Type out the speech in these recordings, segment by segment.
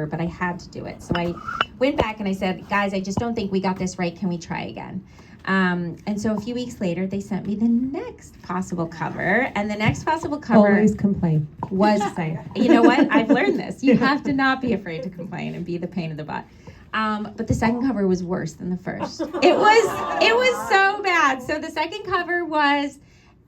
but I had to do it. So I went back and I said, guys, I just don't think we got this right. Can we try again? And so a few weeks later, they sent me the next possible cover, and the next possible cover always complain. Was, you know what? I've learned this. You have to not be afraid to complain and be the pain in the butt. But the second cover was worse than the first. It was so bad. So the second cover was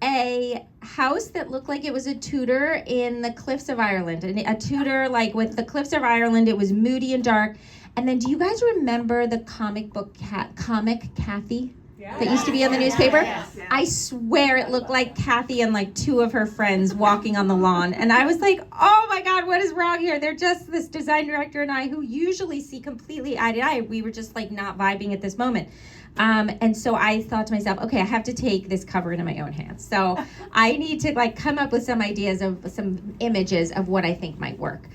a house that looked like it was a Tudor in the Cliffs of Ireland. And a Tudor, like with the Cliffs of Ireland, it was moody and dark. And then do you guys remember the comic book Comic Kathy? That used to be in the newspaper? Yes. I swear it looked like Kathy and like two of her friends walking on the lawn. And I was like, oh my God, what is wrong here? They're just this design director and I who usually see completely eye to eye. We were just like not vibing at this moment. And so I thought to myself, okay, I have to take this cover into my own hands. So I need to like come up with some ideas of some images of what I think might work.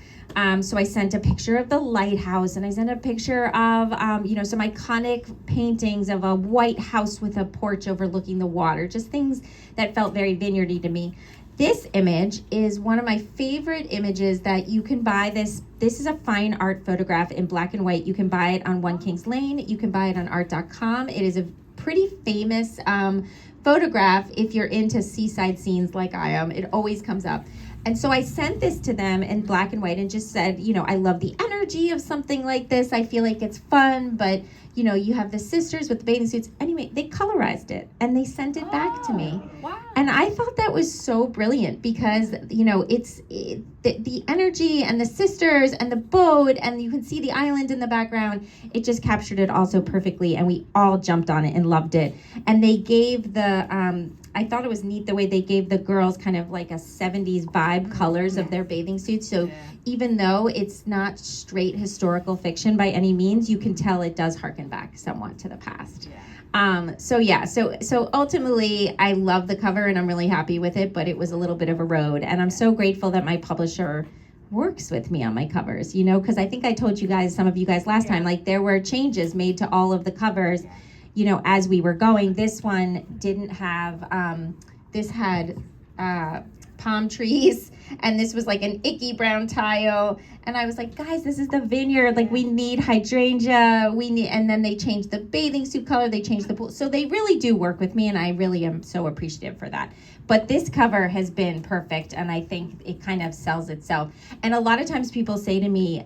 So I sent a picture of the lighthouse and I sent a picture of, some iconic paintings of a white house with a porch overlooking the water, just things that felt very vineyardy to me. This image is one of my favorite images that you can buy. This is a fine art photograph in black and white. You can buy it on One Kings Lane. You can buy it on art.com. It is a pretty famous photograph if you're into seaside scenes like I am. It always comes up. And so I sent this to them in black and white and just said, I love the energy of something like this. I feel like it's fun, but, you have the sisters with the bathing suits. Anyway, they colorized it and they sent it back to me. Wow. And I thought that was so brilliant because, the energy and the sisters and the boat and you can see the island in the background. It just captured it all so perfectly and we all jumped on it and loved it. And they gave I thought it was neat the way they gave the girls kind of like a 70s vibe colors of their bathing suits. So even though it's not straight historical fiction by any means, you can tell it does harken back somewhat to the past. So ultimately I love the cover and I'm really happy with it, but it was a little bit of a road. And I'm so grateful that my publisher works with me on my covers, because I think I told you guys, some of you guys last time, like there were changes made to all of the covers. As we were going. This one didn't have, this had palm trees, and this was like an icky brown tile. And I was like, guys, this is the vineyard. Like, we need hydrangea. And then they changed the bathing suit color. They changed the pool. So they really do work with me, and I really am so appreciative for that. But this cover has been perfect, and I think it kind of sells itself. And a lot of times people say to me,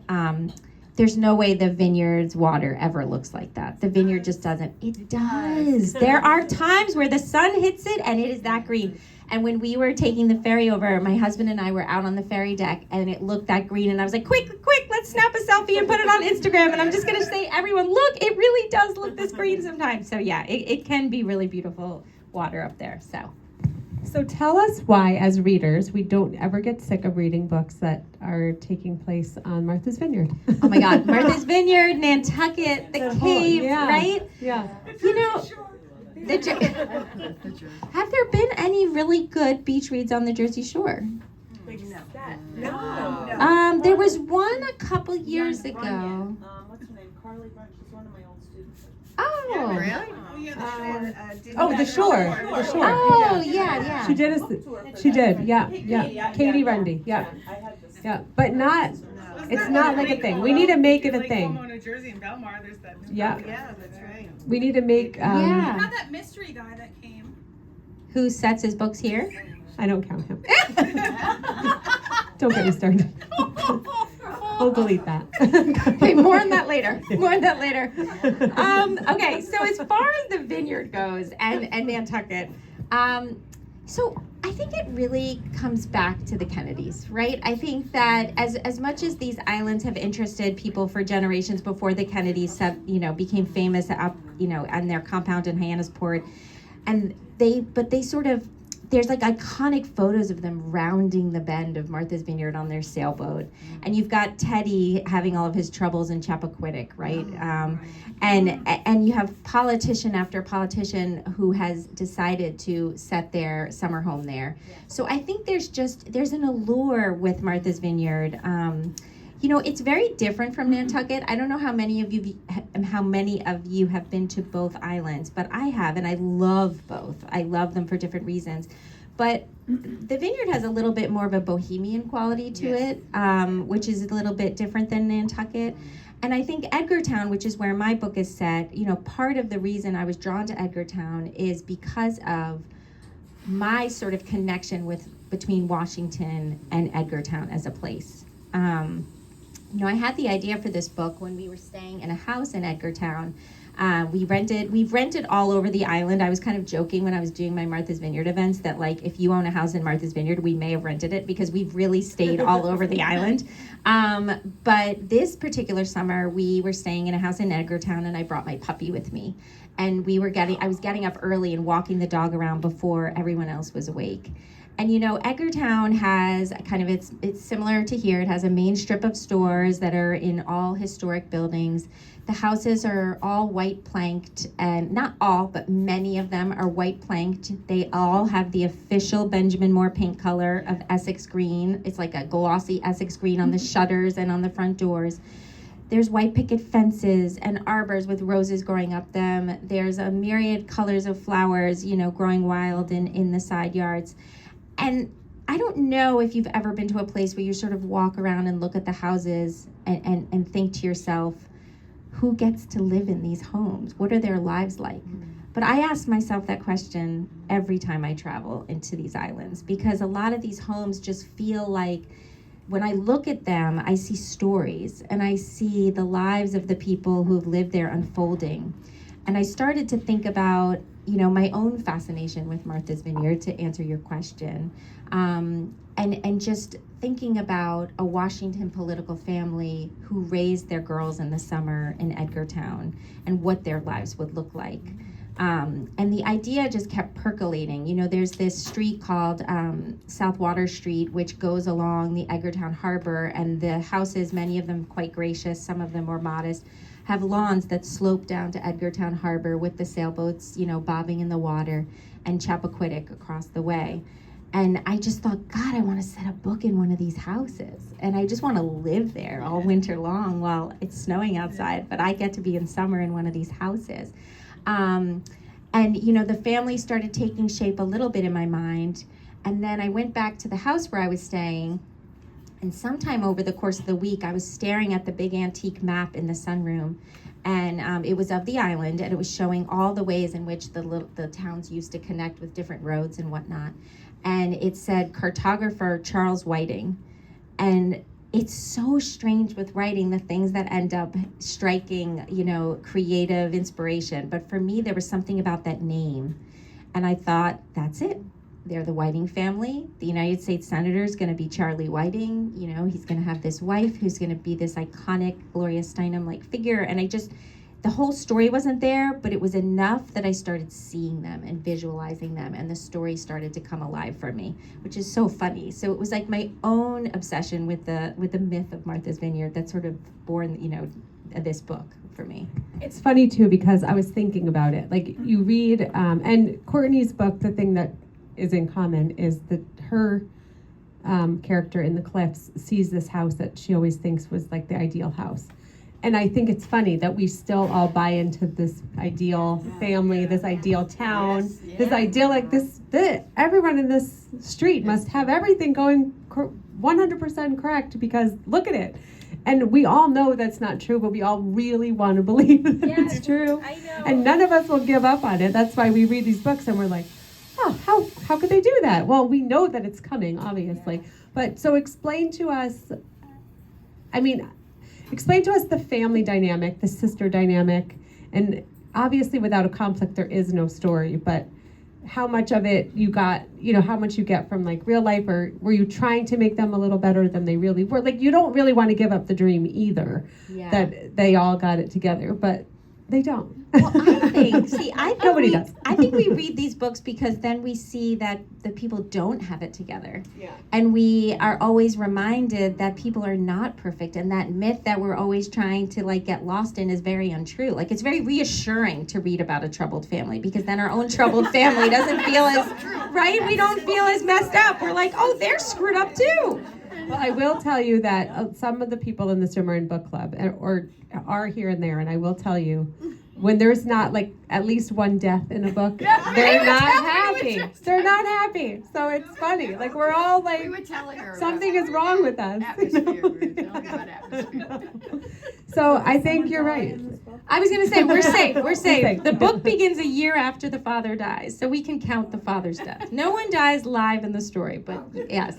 there's no way the vineyard's water ever looks like that. The vineyard just doesn't. It does. There are times where the sun hits it and it is that green. And when we were taking the ferry over, my husband and I were out on the ferry deck and it looked that green. And I was like, quick, let's snap a selfie and put it on Instagram. And I'm just going to say, everyone, look, it really does look this green sometimes. So yeah, it can be really beautiful water up there. So tell us why, as readers, we don't ever get sick of reading books that are taking place on Martha's Vineyard. Oh my God, Martha's Vineyard, Nantucket, the cave, right? Yeah. Have there been any really good beach reads on the Jersey Shore? No. There was one a couple years ago. What's her name? Carly Brunch. She's one of my old students. Oh. Yeah, really? The Shore. Oh, yeah. She did, yeah. Katie Rundy, yeah. But not, it's not like a thing. We need to make it a thing. Like New Jersey and Belmar, there's that. Yeah, that's right. we need to make, You had that mystery guy that came. Who sets his books here? I don't count him. Don't get me started. We'll delete that. Okay, more on that later. Okay, so as far as the vineyard goes and Nantucket, so I think it really comes back to the Kennedys, right? I think that as much as these islands have interested people for generations before the Kennedys became famous up, on their compound in Hyannisport, and they sort of, there's like iconic photos of them rounding the bend of Martha's Vineyard on their sailboat. And you've got Teddy having all of his troubles in Chappaquiddick, right? And you have politician after politician who has decided to set their summer home there. So I think there's an allure with Martha's Vineyard. It's very different from Nantucket. I don't know how many of you have been to both islands, but I have, and I love both. I love them for different reasons. But the Vineyard has a little bit more of a bohemian quality to it, which is a little bit different than Nantucket. And I think Edgartown, which is where my book is set, part of the reason I was drawn to Edgartown is because of my sort of connection between Washington and Edgartown as a place. I had the idea for this book when we were staying in a house in Edgartown. We've rented all over the island. I was kind of joking when I was doing my Martha's Vineyard events that, like, if you own a house in Martha's Vineyard, we may have rented it because we've really stayed all over the island. But this particular summer, we were staying in a house in Edgartown, and I brought my puppy with me. And I was getting up early and walking the dog around before everyone else was awake. And Edgartown has kind of, it's similar to here. It has a main strip of stores that are in all historic buildings. The houses are all white planked, and not all, but many of them are white planked. They all have the official Benjamin Moore paint color of Essex green. It's like a glossy Essex green on the shutters and on the front doors. There's white picket fences and arbors with roses growing up them. There's a myriad colors of flowers, growing wild in the side yards. And I don't know if you've ever been to a place where you sort of walk around and look at the houses and think to yourself, who gets to live in these homes? What are their lives like? But I ask myself that question every time I travel into these islands, because a lot of these homes just feel like, when I look at them, I see stories and I see the lives of the people who have lived there unfolding. And I started to think about, my own fascination with Martha's Vineyard, to answer your question, and just thinking about a Washington political family who raised their girls in the summer in Edgartown and what their lives would look like. And the idea just kept percolating. There's this street called South Water Street, which goes along the Edgartown Harbor, and the houses, many of them quite gracious, some of them more modest, have lawns that slope down to Edgartown Harbor with the sailboats, bobbing in the water, and Chappaquiddick across the way. And I just thought, God, I want to set a book in one of these houses. And I just want to live there all winter long while it's snowing outside, but I get to be in summer in one of these houses. And the family started taking shape a little bit in my mind. And then I went back to the house where I was staying. And sometime over the course of the week, I was staring at the big antique map in the sunroom. And it was of the island, and it was showing all the ways in which the towns used to connect with different roads and whatnot. And it said cartographer Charles Whiting. And it's so strange with writing, the things that end up striking, creative inspiration. But for me, there was something about that name. And I thought, that's it. They're the Whiting family. The United States Senator is going to be Charlie Whiting. He's going to have this wife who's going to be this iconic Gloria Steinem-like figure. And the whole story wasn't there, but it was enough that I started seeing them and visualizing them, and the story started to come alive for me, which is so funny. So it was like my own obsession with the myth of Martha's Vineyard that sort of born, this book for me. It's funny too, because I was thinking about it. Like, you read, and Courtney's book, the thing that is in common is that her character in The Cliffs sees this house that she always thinks was like the ideal house. And I think it's funny that we still all buy into this ideal family, this ideal town, this idyllic, everyone in this street must have everything going 100% correct, because look at it. And we all know that's not true, but we all really want to believe that it's true. I know. And none of us will give up on it. That's why we read these books and we're like, oh, how could they do that? Well, we know that it's coming, obviously. But so explain to us the family dynamic, the sister dynamic, and obviously without a conflict there is no story, but how much of it you got, how much you get from like real life, or were you trying to make them a little better than they really were? Like, you don't really want to give up the dream either, that they all got it together, but they don't. Well, Nobody does. I think we read these books because then we see that the people don't have it together. Yeah. And we are always reminded that people are not perfect, and that myth that we're always trying to get lost in is very untrue. Like, it's very reassuring to read about a troubled family, because then our own troubled family doesn't feel as, right? We don't feel as messed up. We're like, oh, they're screwed up too. Well, I will tell you that some of the people in this room are in book club or are here and there, and I will tell you, when there's not like at least one death in a book, they're not happy. They're not happy. So it's funny. Like we're all like, We were telling her something is wrong with us. atmosphere. We were telling her about atmosphere. So I think you're right. I was going to say, we're safe. We're safe. safe. The book begins a year after the father dies, so we can count the father's death. No one dies live in the story, but yes.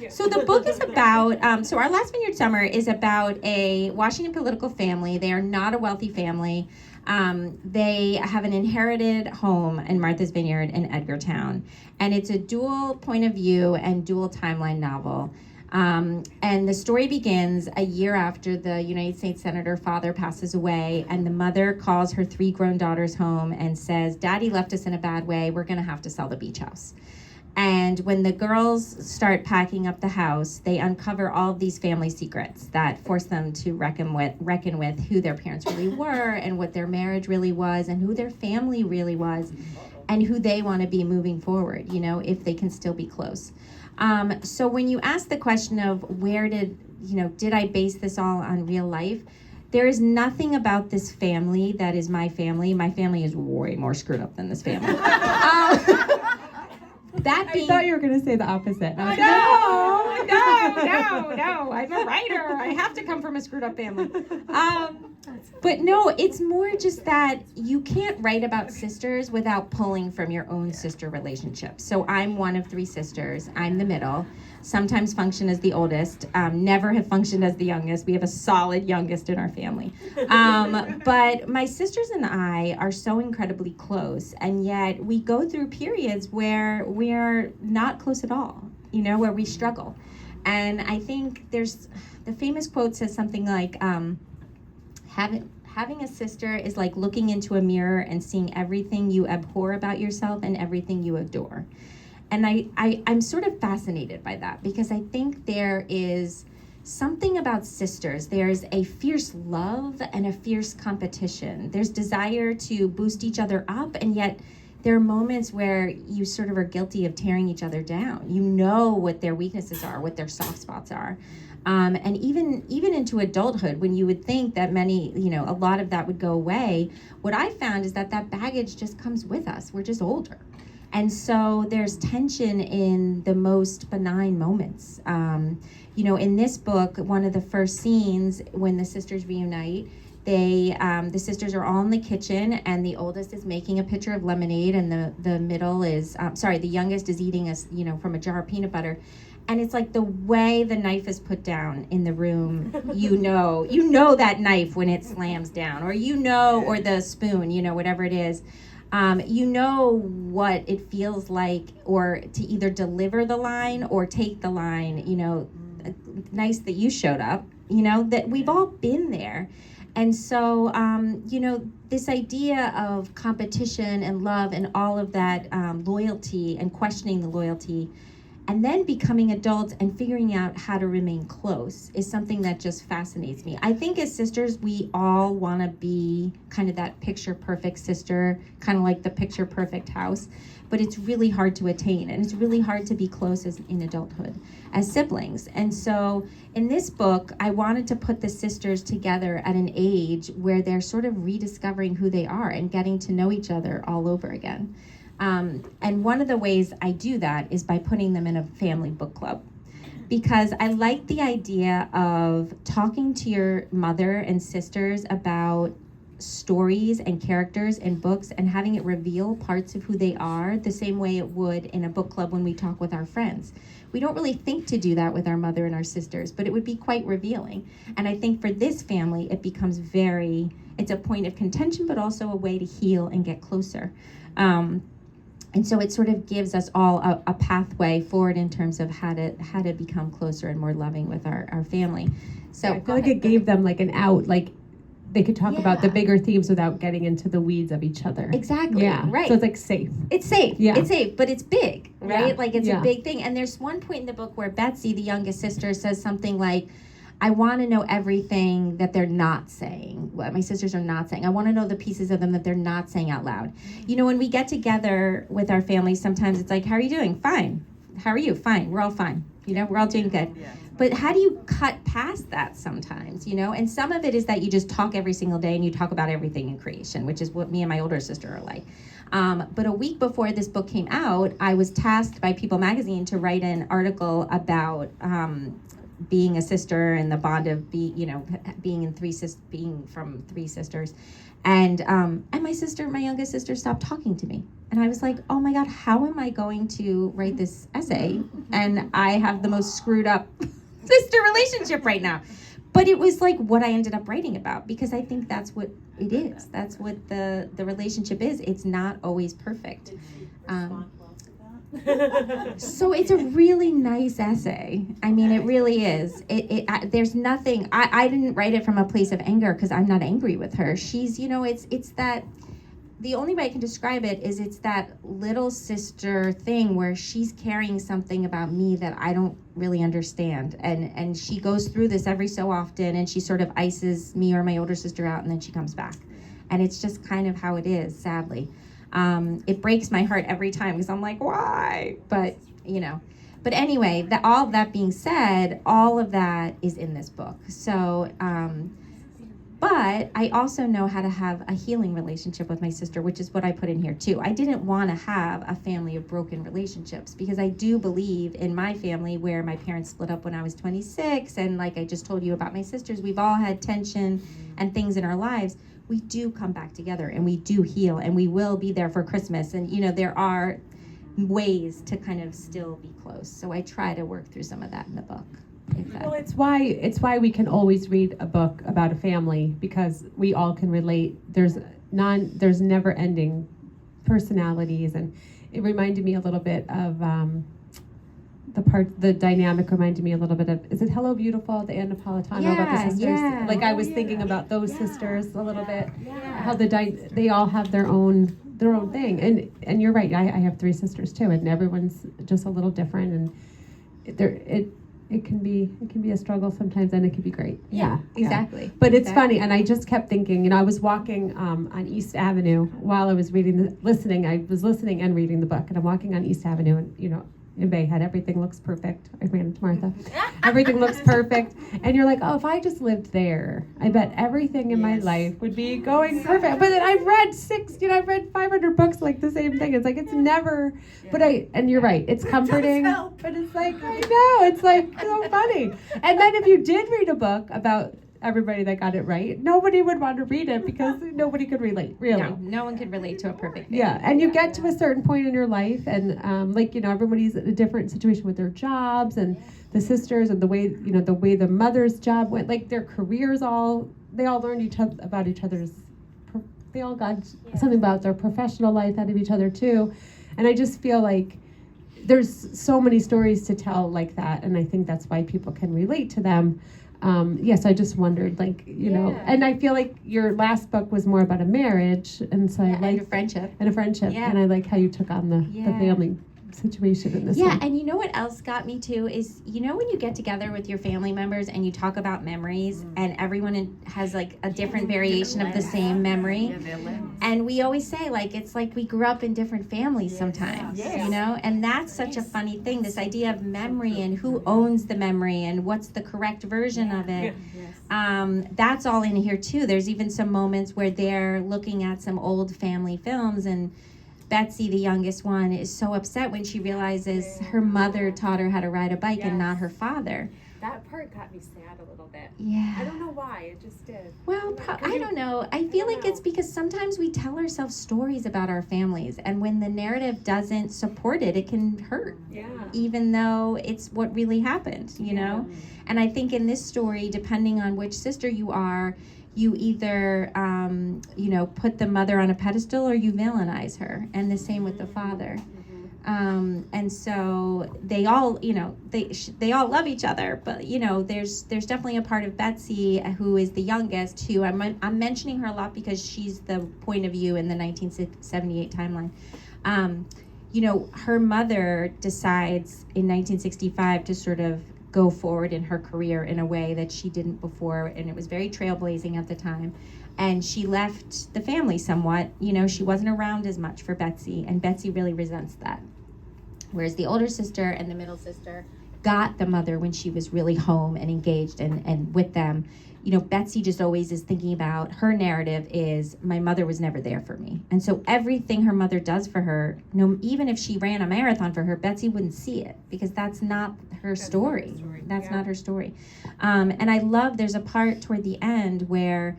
So the book is about, so our last Vineyard Summer is about a Washington political family. They are not a wealthy family. They have an inherited home in Martha's Vineyard in Edgartown, and it's a dual point of view and dual timeline novel. And the story begins a year after the United States Senator father passes away, and the mother calls her 3 grown daughters home and says, "Daddy left us in a bad way. We're going to have to sell the beach house." And when the girls start packing up the house, they uncover all of these family secrets that force them to reckon with who their parents really were and what their marriage really was and who their family really was and who they want to be moving forward, if they can still be close. So when you ask the question of did I base this all on real life? There is nothing about this family that is my family. My family is way more screwed up than this family. I thought you were going to say the opposite. I was No. I'm a writer. I have to come from a screwed up family. But no, it's more just that you can't write about sisters without pulling from your own sister relationships. So I'm one of 3 sisters. I'm the middle. Sometimes function as the oldest. Never have functioned as the youngest. We have a solid youngest in our family. But my sisters and I are so incredibly close, and yet we go through periods where we're not close at all, where we struggle. And I think there's, the famous quote says something like, having a sister is like looking into a mirror and seeing everything you abhor about yourself and everything you adore. And I'm sort of fascinated by that, because I think there is something about sisters. There's a fierce love and a fierce competition. There's desire to boost each other up, and yet there are moments where you sort of are guilty of tearing each other down. You know what their weaknesses are, what their soft spots are. And even into adulthood, when you would think that a lot of that would go away, what I found is that baggage just comes with us. We're just older. And so there's tension in the most benign moments. In this book, one of the first scenes when the sisters reunite, the sisters are all in the kitchen, and the oldest is making a pitcher of lemonade, and the middle is, the youngest is eating from a jar of peanut butter. And it's like the way the knife is put down in the room, you know that knife when it slams down, or or the spoon, whatever it is. You know what it feels like, or to either deliver the line or take the line, nice that you showed up, that we've all been there. And so, this idea of competition and love and all of that loyalty and questioning the loyalty, and then becoming adults and figuring out how to remain close is something that just fascinates me. I think as sisters, we all want to be kind of that picture-perfect sister, kind of like the picture-perfect house, but it's really hard to attain, and it's really hard to be close in adulthood as siblings. And so in this book, I wanted to put the sisters together at an age where they're sort of rediscovering who they are and getting to know each other all over again. And one of the ways I do that is by putting them in a family book club, because I like the idea of talking to your mother and sisters about stories and characters in books and having it reveal parts of who they are the same way it would in a book club when we talk with our friends. We don't really think to do that with our mother and our sisters, but it would be quite revealing. And I think for this family, it becomes it's a point of contention, but also a way to heal and get closer. And so it sort of gives us all a pathway forward in terms of how to become closer and more loving with our family. So I feel like it gave them like an out, like they could talk about the bigger themes without getting into the weeds of each other. Exactly. Yeah. Right. So it's like safe. It's safe. Yeah. It's safe, but it's big, right? Yeah. Like it's a big thing. And there's one point in the book where Betsy, the youngest sister, says something like, I want to know everything that they're not saying, what my sisters are not saying. I want to know the pieces of them that they're not saying out loud. When we get together with our family, sometimes it's like, how are you doing? Fine. how are you? Fine. We're all fine. We're all doing good. Yeah. But how do you cut past that sometimes, And some of it is that you just talk every single day and you talk about everything in creation, which is what me and my older sister are like. But a week before this book came out, I was tasked by People Magazine to write an article about being a sister and the bond of being from three sisters. And my youngest sister stopped talking to me. And I was like, oh my God, how am I going to write this essay? And I have the most screwed up sister relationship right now. But it was like what I ended up writing about, because I think that's what it is. That's what the relationship is. It's not always perfect. So it's a really nice essay. I mean, it really is. There's nothing. I didn't write it from a place of anger, because I'm not angry with her. She's, it's that. The only way I can describe it is it's that little sister thing where she's carrying something about me that I don't really understand. And she goes through this every so often, and she sort of ices me or my older sister out, and then she comes back. And it's just kind of how it is, sadly. It breaks my heart every time, because I'm like, why? But, But anyway, all of that being said, all of that is in this book. So, but I also know how to have a healing relationship with my sister, which is what I put in here too. I didn't want to have a family of broken relationships, because I do believe in my family, where my parents split up when I was 26. And like I just told you about my sisters, we've all had tension and things in our lives. We do come back together, and we do heal, and we will be there for Christmas. And, there are ways to kind of still be close. So I try to work through some of that in the book. Well, it's why we can always read a book about a family, because we all can relate. There's never ending personalities, and it reminded me a little bit of the dynamic reminded me a little bit of, is it Hello Beautiful, the Anna Napolitano about the sisters? Yeah. Like I was thinking about those sisters a little bit, how they all have their own thing, and you're right. I have three sisters too, and everyone's just a little different, and it can be a struggle sometimes, and it can be great. Yeah, exactly. But it's funny, and I just kept thinking, I was walking on East Avenue while I was listening. I was listening and reading the book, and I'm walking on East Avenue, and in Bay Head, everything looks perfect. I ran into Martha. Everything looks perfect, and you're like, oh, if I just lived there, I bet everything in my life would be going perfect. But then I've read 500 books like the same thing. It's like it's never. But and you're right. It's comforting, but it's like I know. It's like so funny. And then if you did read a book about everybody that got it right, nobody would want to read it, because nobody could relate, really. No one could relate to a perfect family. Yeah, and you get to a certain point in your life, and everybody's in a different situation with their jobs, and the sisters, and the way the mother's job went, like their careers, they all learned about each other's. They all got something about their professional life out of each other too, and I just feel like there's so many stories to tell like that, and I think that's why people can relate to them. Yes, I just wondered, and I feel like your last book was more about a marriage, and so I like a friendship. And I like how you took on the family situation in this one. And you know what else got me too is, when you get together with your family members and you talk about memories, and everyone has like a different variation of the same memory, and we always say it's like we grew up in different families sometimes, and that's such a funny thing, this idea of memory and who owns the memory and what's the correct version of it. That's all in here too. There's even some moments where they're looking at some old family films, and Betsy, the youngest one, is so upset when she realizes her mother taught her how to ride a bike and not her father. That part got me sad a little bit. Yeah. I don't know why, it just did. Well, I don't know. I feel like it's because sometimes we tell ourselves stories about our families, and when the narrative doesn't support it, it can hurt. Yeah. Even though it's what really happened, know? And I think in this story, depending on which sister you are, you either, put the mother on a pedestal or you villainize her, and the same with the father. And so they all, they all love each other, but there's definitely a part of Betsy who is the youngest, who I'm mentioning her a lot because she's the point of view in the 1978 timeline. Her mother decides in 1965 to sort of go forward in her career in a way that she didn't before, and it was very trailblazing at the time. And she left the family somewhat. She wasn't around as much for Betsy, and Betsy really resents that. Whereas the older sister and the middle sister got the mother when she was really home and engaged and with them. You know, Betsy just always is thinking about, her narrative is, my mother was never there for me. And so everything her mother does for her, even if she ran a marathon for her, Betsy wouldn't see it because that's not her story. That's not her story. And I love, there's a part toward the end where,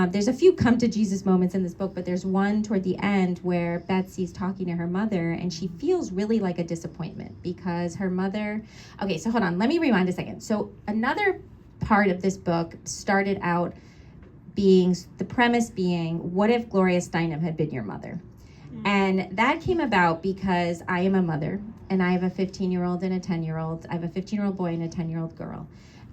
there's a few come to Jesus moments in this book, but there's one toward the end where Betsy's talking to her mother and she feels really like a disappointment because her mother, okay, so hold on, let me rewind a second. So another part of this book started out being, the premise being, what if Gloria Steinem had been your mother? And that came about because I am a mother and I have a 15-year-old and a 10-year-old. I have a 15-year-old boy and a 10-year-old girl.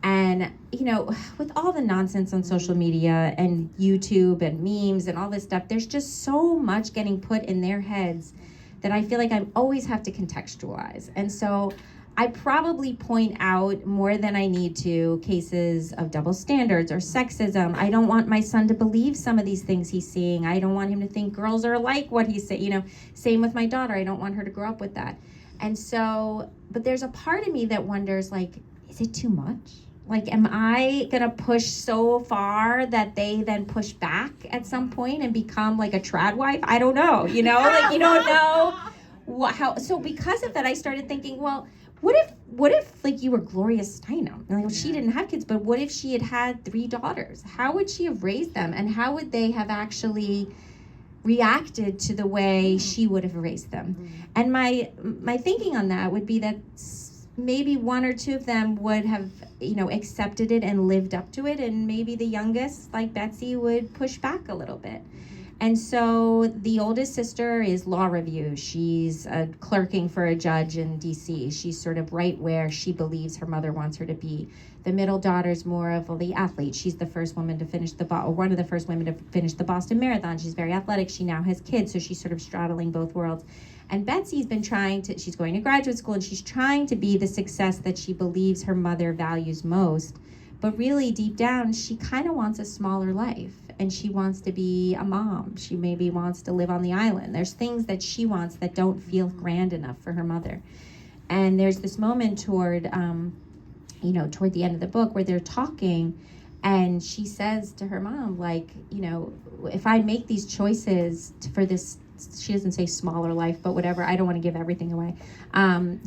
And, you know, with all the nonsense on social media and YouTube and memes and all this stuff, there's just so much getting put in their heads that I feel like I always have to contextualize. And so I probably point out more than I need to cases of double standards or sexism. I don't want my son to believe some of these things he's seeing. I don't want him to think girls are like what he's saying. You know, same with my daughter. I don't want her to grow up with that. And so, but there's a part of me that wonders, like, is it too much? Like, am I gonna push so far that they then push back at some point and become like a trad wife? I don't know, you know, like you don't know how. So because of that, I started thinking, well, what if like you were Gloria Steinem? Like, well, she didn't have kids, but what if she had 3 daughters? How would she have raised them? And how would they have actually reacted to the way she would have raised them? And my thinking on that would be that maybe 1 or 2 of them would have, you know, accepted it and lived up to it, and maybe the youngest, like Betsy, would push back a little bit. And so the oldest sister is law review. She's clerking for a judge in DC. She's sort of right where she believes her mother wants her to be. The middle daughter's more of the athlete. She's the first woman to finish one of the first women to finish the Boston Marathon. She's very athletic. She now has kids, so she's sort of straddling both worlds. And Betsy's been she's going to graduate school, and she's trying to be the success that she believes her mother values most. But really, deep down, she kind of wants a smaller life, and she wants to be a mom. She maybe wants to live on the island. There's things that she wants that don't feel grand enough for her mother. And there's this moment toward the end of the book where they're talking, and she says to her mom, like, you know, if I make these choices for this, she doesn't say smaller life, but whatever, I don't want to give everything away,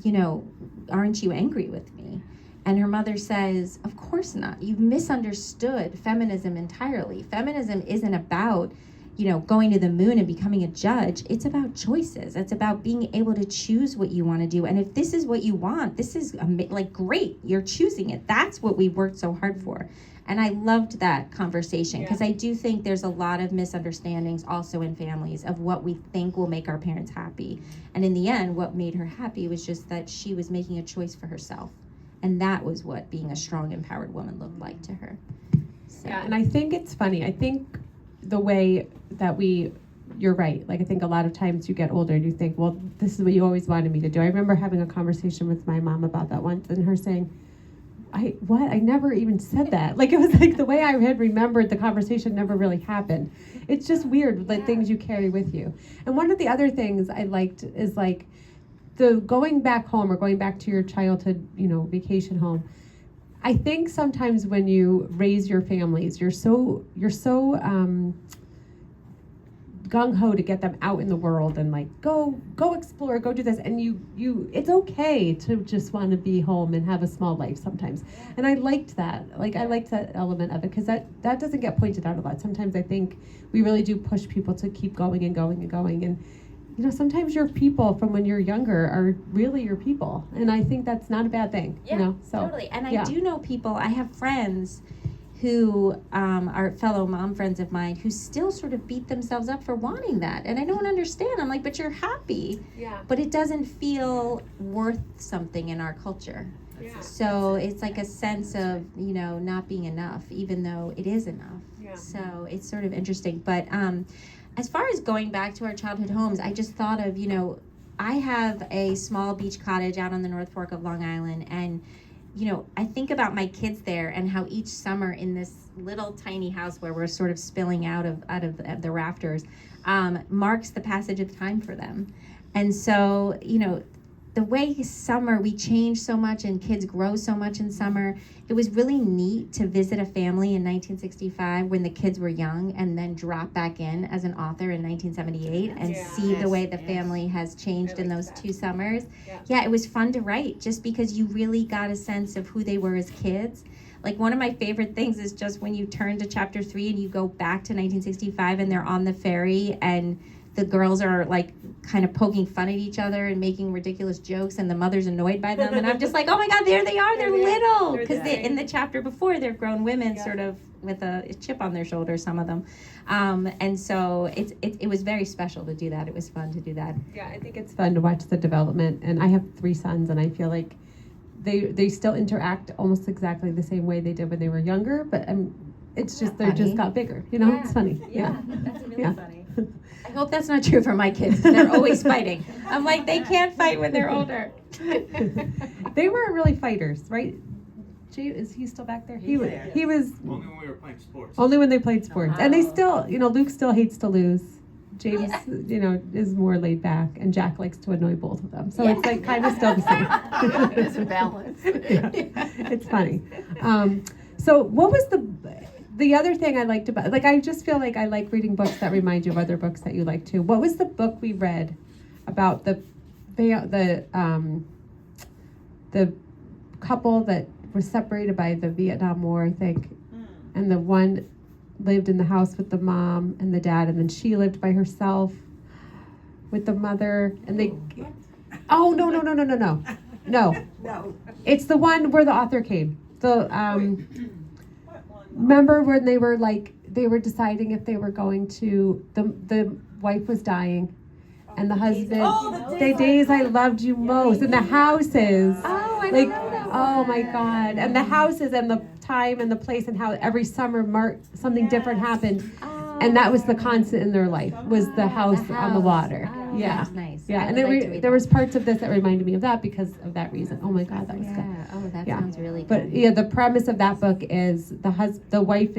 you know, aren't you angry with me? And her mother says, of course not. You've misunderstood feminism entirely. Feminism isn't about, you know, going to the moon and becoming a judge. It's about choices. It's about being able to choose what you want to do. And if this is what you want, this is like great. You're choosing it. That's what we worked so hard for. And I loved that conversation because I do think there's a lot of misunderstandings also in families of what we think will make our parents happy. And in the end, what made her happy was just that she was making a choice for herself. And that was what being a strong, empowered woman looked like to her. So. Yeah, and I think it's funny. I think the way that you're right. Like, I think a lot of times you get older and you think, well, this is what you always wanted me to do. I remember having a conversation with my mom about that once, and her saying, I never even said that. Like, it was like the way I had remembered the conversation never really happened. It's just weird, the things you carry with you. And one of the other things I liked is like the going back home or going back to your childhood, you know, vacation home. I think sometimes when you raise your families, you're so gung-ho to get them out in the world and like go explore, go do this, and you it's okay to just want to be home and have a small life sometimes. And I liked that. Like, I liked that element of it because that doesn't get pointed out a lot. Sometimes I think we really do push people to keep going and going and going, and you know, sometimes your people from when you're younger are really your people, and I think that's not a bad thing. Yeah, you know, so totally. And I do know people. I have friends who are fellow mom friends of mine who still sort of beat themselves up for wanting that, and I don't understand. I'm like, but you're happy. Yeah. But it doesn't feel worth something in our culture. Yeah. So it's like a sense of, you know, not being enough, even though it is enough. Yeah. So it's sort of interesting. But as far as going back to our childhood homes, I just thought of, you know, I have a small beach cottage out on the North Fork of Long Island, and you know, I think about my kids there and how each summer in this little tiny house where we're sort of spilling out of the rafters marks the passage of time for them. And so, you know, the way summer, we change so much and kids grow so much in summer. It was really neat to visit a family in 1965 when the kids were young and then drop back in as an author in 1978 and see the way the family has changed in those 2 summers. Yeah, it was fun to write just because you really got a sense of who they were as kids. Like, one of my favorite things is just when you turn to chapter 3 and you go back to 1965 and they're on the ferry and the girls are like kind of poking fun at each other and making ridiculous jokes and the mother's annoyed by them, and I'm just like, oh my god, there they are, they're little, because in the chapter before they're grown women sort of with a chip on their shoulder, some of them, and so it was very special to do that. It was fun to do that. Yeah, I think it's fun to watch the development, and I have 3 sons and I feel like they still interact almost exactly the same way they did when they were younger, but it's just they just got bigger, you know. It's funny. That's really funny. I hope that's not true for my kids. They're always fighting. I'm like, they can't fight when they're older. They weren't really fighters, right? Jay, is he still back there? He was. Only when we were playing sports. Only when they played sports, and they still, Luke still hates to lose. James, is more laid back, and Jack likes to annoy both of them. So it's like kind of still the same. There's a balance. It's funny. So what was the other thing I liked about, like, I just feel like I like reading books that remind you of other books that you like too. What was the book we read about the couple that was separated by the Vietnam War, I think, and the one lived in the house with the mom and the dad, and then she lived by herself with the mother, and they, oh, no. It's the one where the author came. Remember when they were deciding if they were going to, the wife was dying and the husband, the days I loved you most, and the houses. Oh, I like, know that oh one. my God. And the houses and the time and the place and how every summer something different happened. And that was the constant in their life, was the house on the water. Oh, Yeah. That's nice. Yeah, I and would like to read there that. was parts of this that reminded me of that because of that reason. Oh my God, that was good. Yeah. Oh, that Yeah. sounds really good. But yeah, the premise of that book is the wife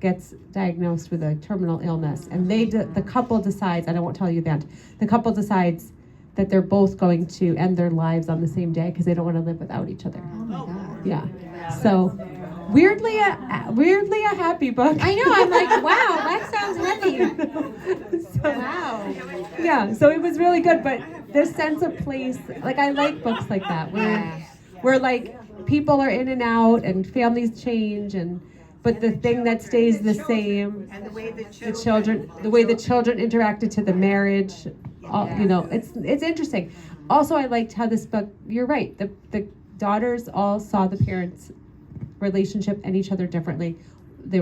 gets diagnosed with a terminal illness, and the couple decides, and I won't tell you the end. The couple decides that they're both going to end their lives on the same day because they don't want to live without each other. Oh my God. Yeah. So weirdly a happy book. I know. I'm like, wow, that sounds heavy. Wow. Yeah, so it was really good, but the sense of place, like, I like books like that where like people are in and out and families change, but the thing that stays the same, And the way the children interacted to the marriage, it's interesting. Also, I liked how this book, you're right, the daughters all saw the parents' relationship and each other differently.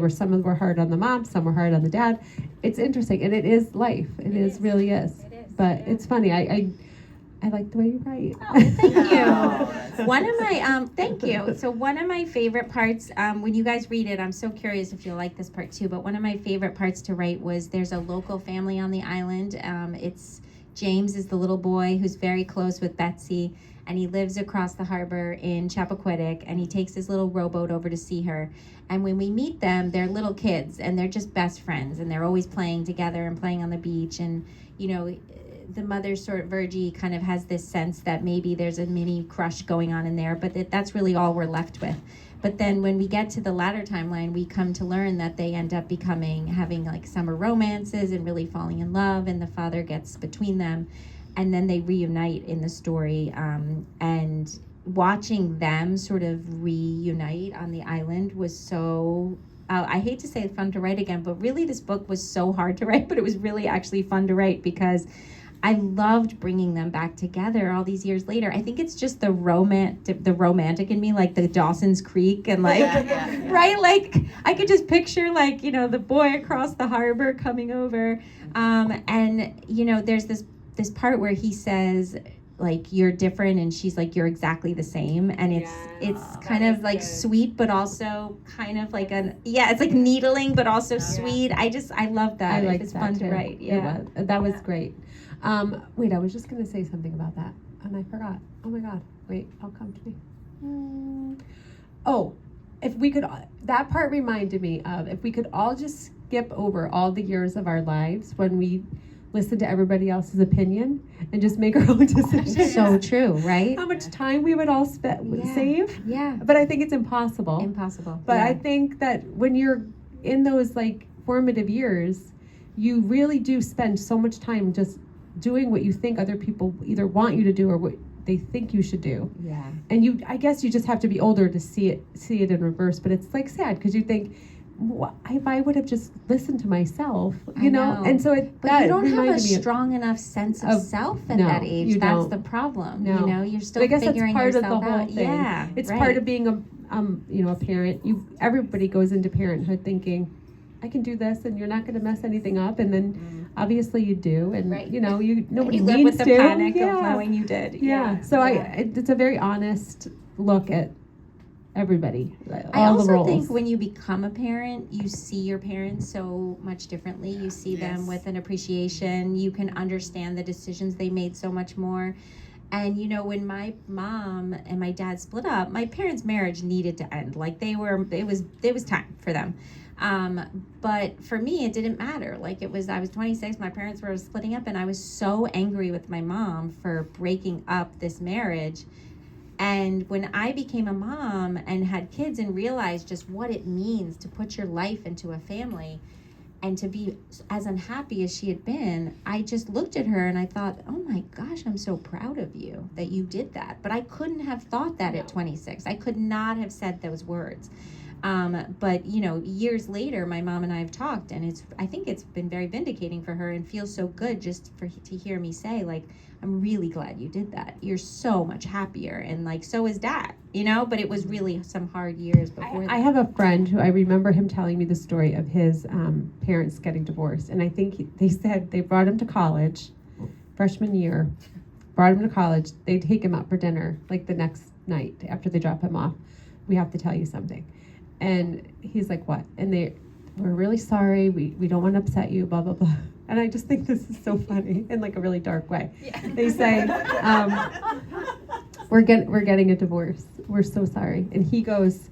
Some were hard on the mom, some were hard on the dad. It's interesting, and it is life. It really is. But it's funny. I like the way you write. Oh, thank you. Thank you. So one of my favorite parts, when you guys read it, I'm so curious if you'll like this part too, but one of my favorite parts to write was there's a local family on the island. It's James is the little boy who's very close with Betsy, and he lives across the harbor in Chappaquiddick, and he takes his little rowboat over to see her. And when we meet them, they're little kids, and they're just best friends, and they're always playing together and playing on the beach. And, the mother, sort of, Virgie, kind of has this sense that maybe there's a mini crush going on in there, but that's really all we're left with. But then when we get to the latter timeline, we come to learn that they end up having like summer romances and really falling in love, and the father gets between them. And then they reunite in the story, and watching them sort of reunite on the island was so, I hate to say fun to write again, but really this book was so hard to write, but it was really actually fun to write because I loved bringing them back together all these years later. I think it's just the romantic in me, like the Dawson's Creek and like, right? Like I could just picture like, the boy across the harbor coming over. And there's this part where he says, like, you're different, and she's like, you're exactly the same, and it's kind of like sweet, but also kind of like it's like needling, but also sweet. I love that. I like it's that fun too. to write. Yeah, that was great. Wait, I was just gonna say something about that, and I forgot. Oh my God! Wait, I'll come to me. Oh, if we could, that part reminded me of if we could all just skip over all the years of our lives when listen to everybody else's opinion and just make our own decisions. So true, right? How much time we would all save. Yeah. But I think it's impossible. Impossible. But yeah. I think that when you're in those like formative years, you really do spend so much time just doing what you think other people either want you to do or what they think you should do. Yeah. And I guess you just have to be older to see it in reverse. But it's like sad because you think, if I would have just listened to myself, you know? And so but you don't have a strong enough sense of self at that age. You That's don't. the problem. No. You know, you're still But I guess figuring that's part yourself of the whole out. thing. Yeah, it's right. part of being a parent. Everybody goes into parenthood thinking, I can do this, and you're not going to mess anything up, and then obviously you do, and Right. nobody you live needs with the to. panic Yeah. of knowing you did. Yeah. So it's a very honest look at everybody. I all the also roles. think when you become a parent, you see your parents so much differently. You see them Yes. with an appreciation. You can understand the decisions they made so much more. And when my mom and my dad split up, my parents' marriage needed to end. Like it was time for them. But for me, it didn't matter. Like I was 26, my parents were splitting up, and I was so angry with my mom for breaking up this marriage. And when I became a mom and had kids and realized just what it means to put your life into a family and to be as unhappy as she had been, I just looked at her and I thought, oh my gosh, I'm so proud of you that you did that. But I couldn't have thought that at 26. I could not have said those words. But years later, my mom and I have talked, and I think it's been very vindicating for her and feels so good just to hear me say, like, I'm really glad you did that. You're so much happier, and like so is Dad, but it was really some hard years before that. I have a friend who I remember him telling me the story of his parents getting divorced, and I think they said they brought him to college, freshman year, brought him to college. They'd take him out for dinner like the next night after they drop him off. We have to tell you something. And he's like, what? And we're really sorry. We don't want to upset you, blah, blah, blah. And I just think this is so funny in like a really dark way. Yeah. They say, we're getting a divorce. We're so sorry. And he goes,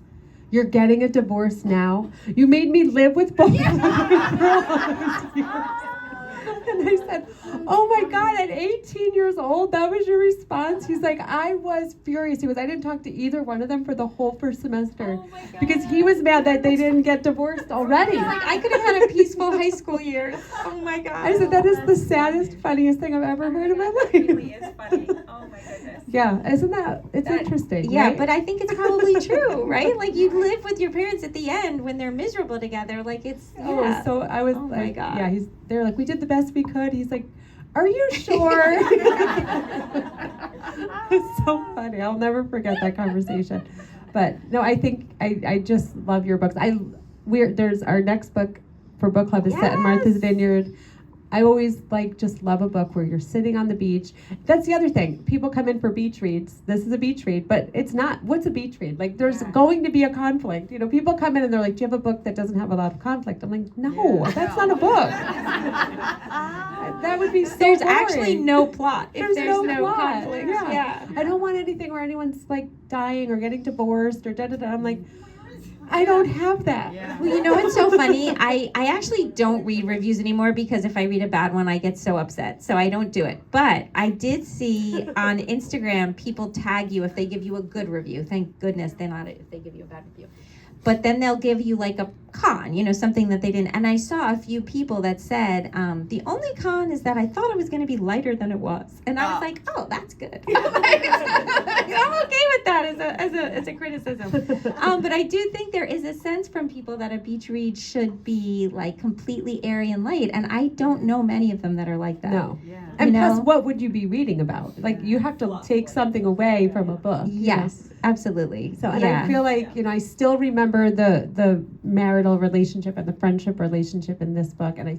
you're getting a divorce now? You made me live with both of them for all these years. And I said, oh my God, at 18 years old, that was your response? He's like, I was furious. He goes, I didn't talk to either one of them for the whole first semester because he was mad that they didn't get divorced already. Like, I could have had a peaceful high school years. Oh my God. I said, that is the saddest, funniest thing I've ever heard in my life. It really is funny. Oh my goodness. Yeah, isn't that, it's interesting, Yeah, right? but I think it's probably true, right? Like you live with your parents at the end when they're miserable together. Like it's, yeah. Oh, so I was Oh my like, God. yeah, they're like, we did the best we could. He's like, are you sure? It's so funny. I'll never forget that conversation. But no, I think I just love your books. There's our next book for book club is set in Martha's Vineyard. I always just love a book where you're sitting on the beach. That's the other thing. People come in for beach reads. This is a beach read, but it's not. What's a beach read? Like there's going to be a conflict. People come in and they're like, do you have a book that doesn't have a lot of conflict? I'm like, no, that's not a book. That would be so There's boring. actually no plot if there's no plot. conflict. Yeah. I don't want anything where anyone's dying or getting divorced or da-da-da. I'm like, I don't have that. Yeah. Well, it's so funny. I actually don't read reviews anymore because if I read a bad one, I get so upset. So I don't do it. But I did see on Instagram people tag you if they give you a good review. Thank goodness they're not if they give you a bad review. But then they'll give you a con, something that they didn't. And I saw a few people that said, the only con is that I thought it was going to be lighter than it was. And I was like, oh, that's good. I'm okay with that as a criticism. But I do think there is a sense from people that a beach read should be completely airy and light. And I don't know many of them that are like that. No. Yeah. And plus, what would you be reading about? You have to take something away from a book. Yes, absolutely. So, and I feel I still remember the marital relationship and the friendship relationship in this book, and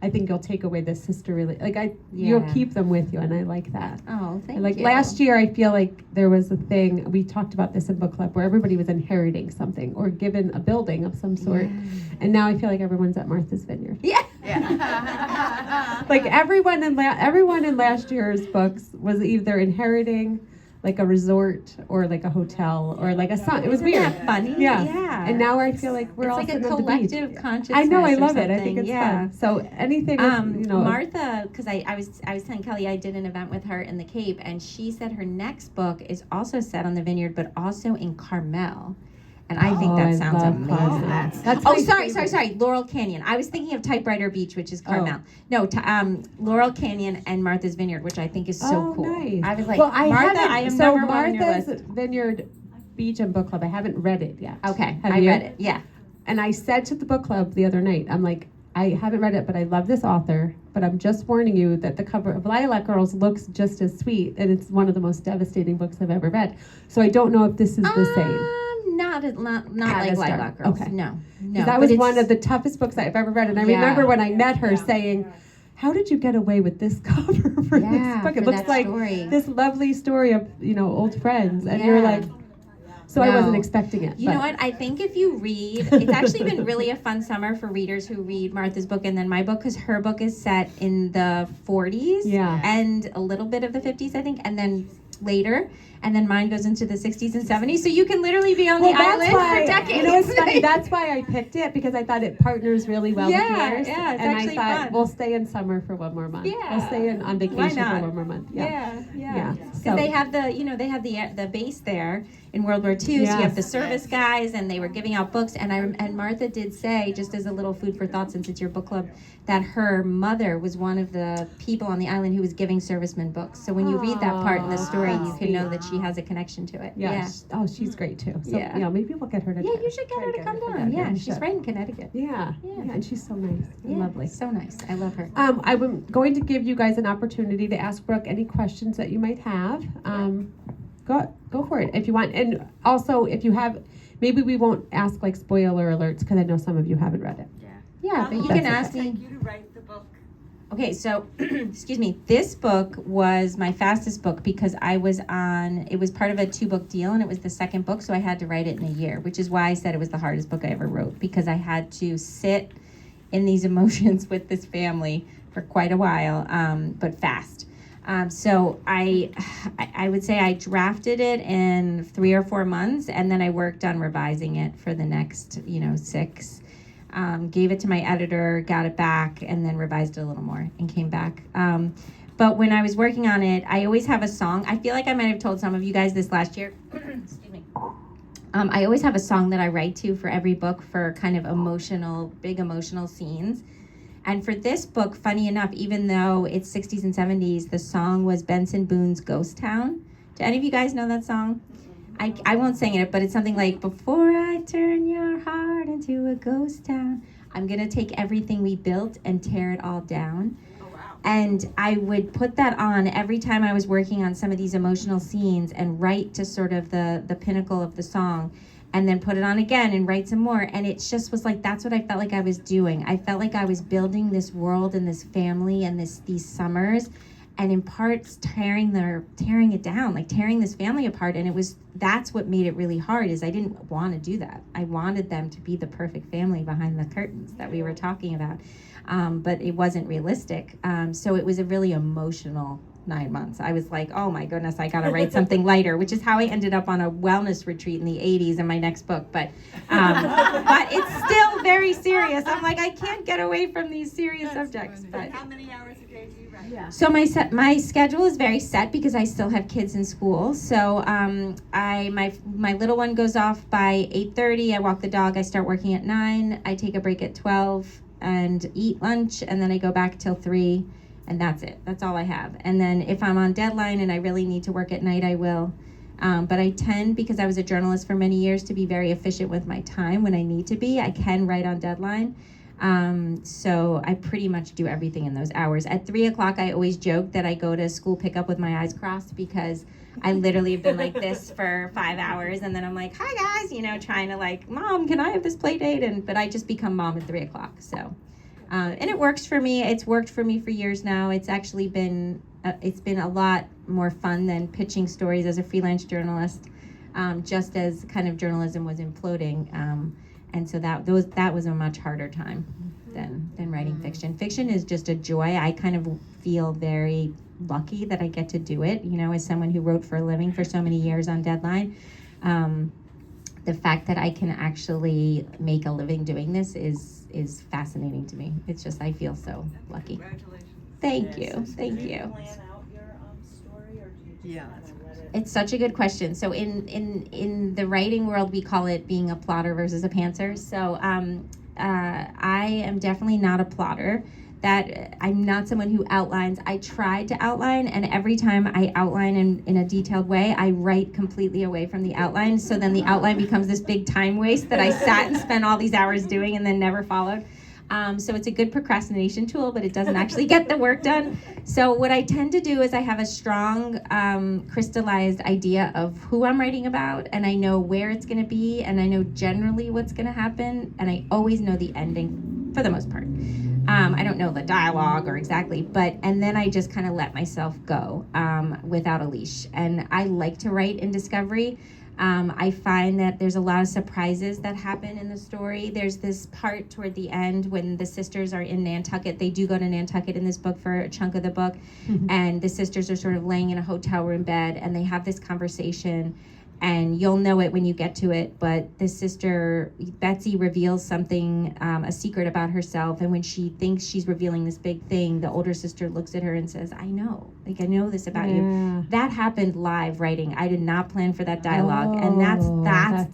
I think you'll take away the sister you'll keep them with you, and I like that. Oh, thank and you. Last year, I feel there was a thing we talked about this in book club where everybody was inheriting something or given a building of some sort, and now I feel everyone's at Martha's Vineyard. Yeah. Everyone in last year's books was either inheriting like a resort or like a hotel or like a sun. It was Isn't weird. that funny? Yeah. Yeah. And now I feel like we're It's all like a sitting on the beach. collective consciousness. I know, I or love it. I think something. it's Yeah. fun. So anything, Martha, because I was telling Kelley I did an event with her in the Cape, and she said her next book is also set on the Vineyard, but also in Carmel. And I think that sounds amazing. That's Oh, my sorry, favorite. Laurel Canyon. I was thinking of Typewriter Beach, which is Carmel. No, Laurel Canyon and Martha's Vineyard, which I think is so cool. Nice. I was like, well, I Martha, haven't- I am so number one on your Martha's list. Vineyard Beach and Book Club. I haven't read it yet. Okay, Have I you? read it. Yeah. And I said to the book club the other night, I'm like, I haven't read it, but I love this author. But I'm just warning you that the cover of Lilac Girls looks just as sweet, and it's one of the most devastating books I've ever read. So I don't know if this is the same. Not like Addistar. Lilac Girls. Okay. No. 'Cause that was one of the toughest books I've ever read. And I Yeah. remember when I met her saying, how did you get away with this cover for this book? It for looks that like story. this lovely story of, old friends. And you're Yeah. like, so I No. wasn't expecting it. You know what? I think if you read, it's actually been really a fun summer for readers who read Martha's book and then my book, because her book is set in the 40s Yeah. and a little bit of the 50s, I think, and then later. And then mine goes into the 60s and 70s. So you can literally be on the island for decades. You know, it's funny. That's why I picked it, because I thought it partners really well Yeah, with yours. yeah, it's and actually I thought, fun. we'll stay in summer for one more month. Yeah. We'll stay on vacation not? for one more month. Yeah. Yeah. Because So- they have the base there in World War II. So you have Yes. the service guys, and they were giving out books. And Martha did say, just as a little food for thought, since it's your book club, that her mother was one of the people on the island who was giving servicemen books. So when you read that part in the story, you can know that she has a connection to it. Yeah. Oh, she's great too. So, Yeah. maybe we'll get her to Yeah, you should get her to come down. Yeah, she's right in Connecticut. Yeah. Yeah. And she's so nice and Yeah, lovely. so nice. I love her. I'm going to give you guys an opportunity to ask Brooke any questions that you might have. Go for it if you want. And also, if you have, maybe we won't ask like spoiler alerts, because I know some of you haven't read it. Yeah, but you That's can ask Take me. you to write the book. Okay, so excuse me. This book was my fastest book because it was part of a 2-book deal, and it was the second book, so I had to write it in a year, which is why I said it was the hardest book I ever wrote, because I had to sit in these emotions with this family for quite a while, but fast. So I would say I drafted it in 3 or 4 months, and then I worked on revising it for the next 6. Gave it to my editor, got it back, and then revised it a little more and came back. But when I was working on it, I always have a song. I feel like I might have told some of you guys this last year. Excuse me. I always have a song that I write to for every book for kind of big emotional scenes. And for this book, funny enough, even though it's 60s and 70s, the song was Benson Boone's Ghost Town. Do any of you guys know that song? I won't sing it, but it's something like, before I turn your heart into a ghost town, I'm going to take everything we built and tear it all down. Oh, wow. And I would put that on every time I was working on some of these emotional scenes and write to sort of the pinnacle of the song, and then put it on again and write some more. And it just was like, that's what I felt like I was doing. I felt like I was building this world and this family and these summers, and in parts tearing it down, like tearing this family apart. And that's what made it really hard, is I didn't want to do that. I wanted them to be the perfect family behind the curtains that we were talking about. But it wasn't realistic. So it was a really emotional 9 months. I was like, oh my goodness, I gotta write something lighter, which is how I ended up on a wellness retreat in the 80s in my next book. But it's still very serious. I'm like, I can't get away from these serious subjects. But How many hours a day do you write? Yeah. so my schedule is very set because I still have kids in school. So my little one goes off by 8:30. I walk the dog. I start working at 9. I take a break at 12 and eat lunch, and then I go back till 3. And that's it. That's all I have. And then if I'm on deadline and I really need to work at night, I will. But I tend, because I was a journalist for many years, to be very efficient with my time when I need to be. I can write on deadline. So I pretty much do everything in those hours. At 3 o'clock, I always joke that I go to school pickup with my eyes crossed, because I literally have been like this for 5 hours. And then I'm like, hi guys, trying to like, Mom, can I have this play date? But I just become mom at 3 o'clock. So. And it works for me. It's worked for me for years now. It's actually been a lot more fun than pitching stories as a freelance journalist, just as kind of journalism was imploding. And so that was a much harder time than writing fiction. Fiction is just a joy. I kind of feel very lucky that I get to do it, you know, as someone who wrote for a living for so many years on deadline. The fact that I can actually make a living doing this is fascinating to me. It's just, I feel so lucky. Congratulations. Thank you. Do you plan out your story, or do you just kind of let it? It's such a good question. So in the writing world, we call it being a plotter versus a pantser. So I am definitely not a plotter. That I'm not someone who outlines. I tried to outline, and every time I outline in a detailed way, I write completely away from the outline. So then the outline becomes this big time waste that I sat and spent all these hours doing and then never followed. So it's a good procrastination tool, but it doesn't actually get the work done. So what I tend to do is I have a strong crystallized idea of who I'm writing about, and I know where it's going to be, and I know generally what's going to happen, and I always know the ending for the most part. I don't know the dialogue or exactly, and then I just kind of let myself go without a leash. And I like to write in discovery. I find that there's a lot of surprises that happen in the story. There's this part toward the end when the sisters are in Nantucket. They do go to Nantucket in this book for a chunk of the book. And the sisters are sort of laying in a hotel room bed, and they have this conversation. And you'll know it when you get to it, but the sister, Betsy, reveals something, a secret about herself, and when she thinks she's revealing this big thing, the older sister looks at her and says, I know this about you. That happened live writing. I did not plan for that dialogue, and that's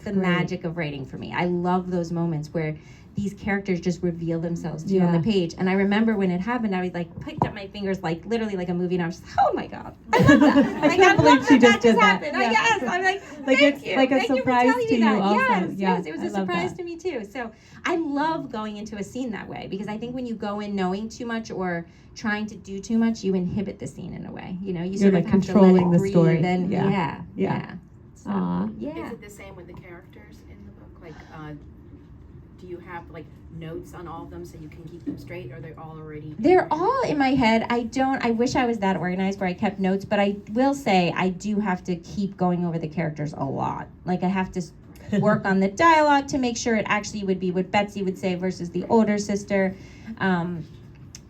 the great magic of writing for me. I love those moments where these characters just reveal themselves to you on the page. And I remember when it happened, I was like, picked up my fingers like literally like a movie, and I was just, oh my God, I love that. I can't believe she just did that. Happened. Yes, I'm like, like thank it's you. like a Thank surprise you for telling to me you that. also. Yes, it was a I love surprise that. to me too. So I love going into a scene that way, because I think when you go in knowing too much or trying to do too much, you inhibit the scene in a way. You know, you sort like of have controlling to let it the breathe. story. And Yeah. So, Aw. Is it the same with the characters in the book? Like, do you have like notes on all of them so you can keep them straight, or they're all already? They're all in my head. I wish I was that organized where I kept notes, but I will say I do have to keep going over the characters a lot. Like I have to work on the dialogue to make sure it actually would be what Betsy would say versus the older sister. And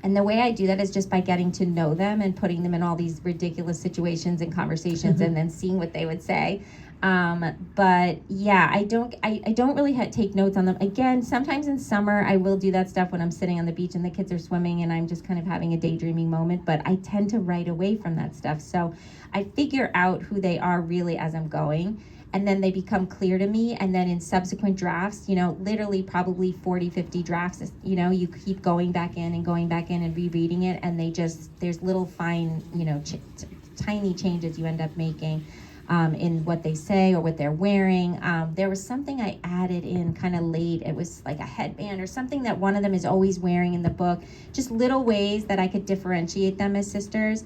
the way I do that is just by getting to know them and putting them in all these ridiculous situations and conversations and then seeing what they would say. But yeah, I don't really take notes on them. Again, sometimes in summer I will do that stuff when I'm sitting on the beach and the kids are swimming and I'm just kind of having a daydreaming moment, but I tend to write away from that stuff. So I figure out who they are really as I'm going, and then they become clear to me, and then in subsequent drafts, you know, literally probably 40, 50 drafts, you know, you keep going back in and rereading it, and there's little fine, you know, tiny changes you end up making in what they say or what they're wearing. There was something I added in kind of late. It was like a headband or something that one of them is always wearing in the book. Just little ways that I could differentiate them as sisters.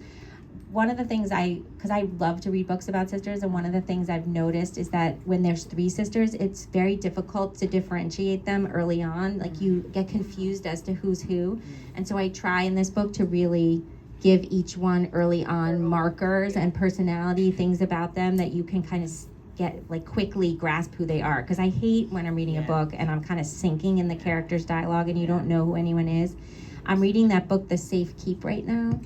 One of the things because I love to read books about sisters, and one of the things I've noticed is that when there's 3 sisters, it's very difficult to differentiate them early on. Like you get confused as to who's who. And so I try in this book to really give each one early on markers and personality, things about them that you can kind of get like quickly grasp who they are. Because I hate when I'm reading a book and I'm kind of sinking in the character's dialogue and you don't know who anyone is. I'm reading that book, The Safe Keep, right now.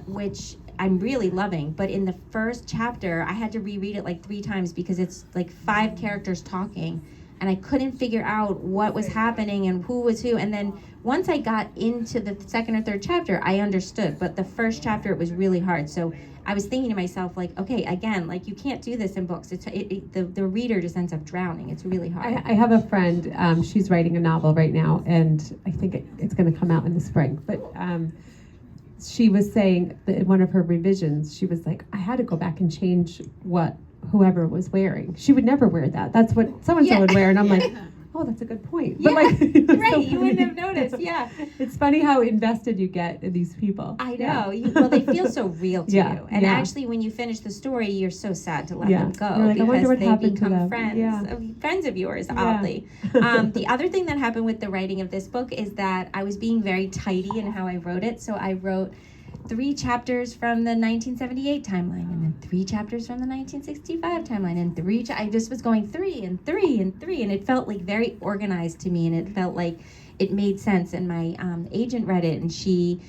Which I'm really loving, but in the first chapter I had to reread it like 3 times because it's like 5 characters talking and I couldn't figure out what was happening and who was who. And then once I got into the second or third chapter, I understood, but the first chapter it was really hard. So I was thinking to myself, like, okay, again, like you can't do this in books. The reader just ends up drowning. It's really hard. I have a friend, she's writing a novel right now, and I think it's going to come out in the spring, but she was saying that in one of her revisions, she was like, I had to go back and change what whoever was wearing. She would never wear that. That's what so-and-so would wear. And I'm like, oh, that's a good point. But like, right, you wouldn't have noticed, yeah. It's funny how invested you get in these people. I know. Well, they feel so real to you. And actually, when you finish the story, you're so sad to let them go. You're like, I wonder what they happened to become them. friends of yours, oddly. The other thing that happened with the writing of this book is that I was being very tidy in how I wrote it. So I wrote 3 chapters from the 1978 timeline, and then 3 chapters from the 1965 timeline, and I just was going 3 and 3 and 3, and it felt like very organized to me, and it felt like it made sense. And my agent read it, and she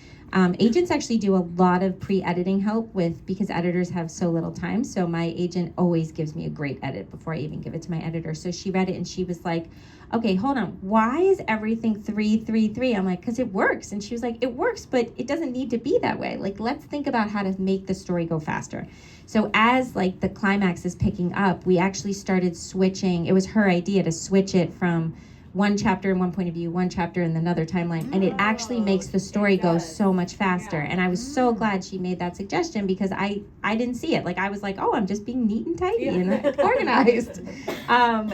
agents actually do a lot of pre-editing help because editors have so little time. So my agent always gives me a great edit before I even give it to my editor. So she read it and she was like, okay, hold on. Why is everything 3, 3, 3? I'm like, because it works. And she was like, it works, but it doesn't need to be that way. Like, let's think about how to make the story go faster. So as like the climax is picking up, we actually started switching. It was her idea to switch it from one chapter in one point of view, one chapter in another timeline, and it actually makes the story go so much faster. And I was so glad she made that suggestion because I didn't see it. Like, I was like, oh, I'm just being neat and tidy and organized.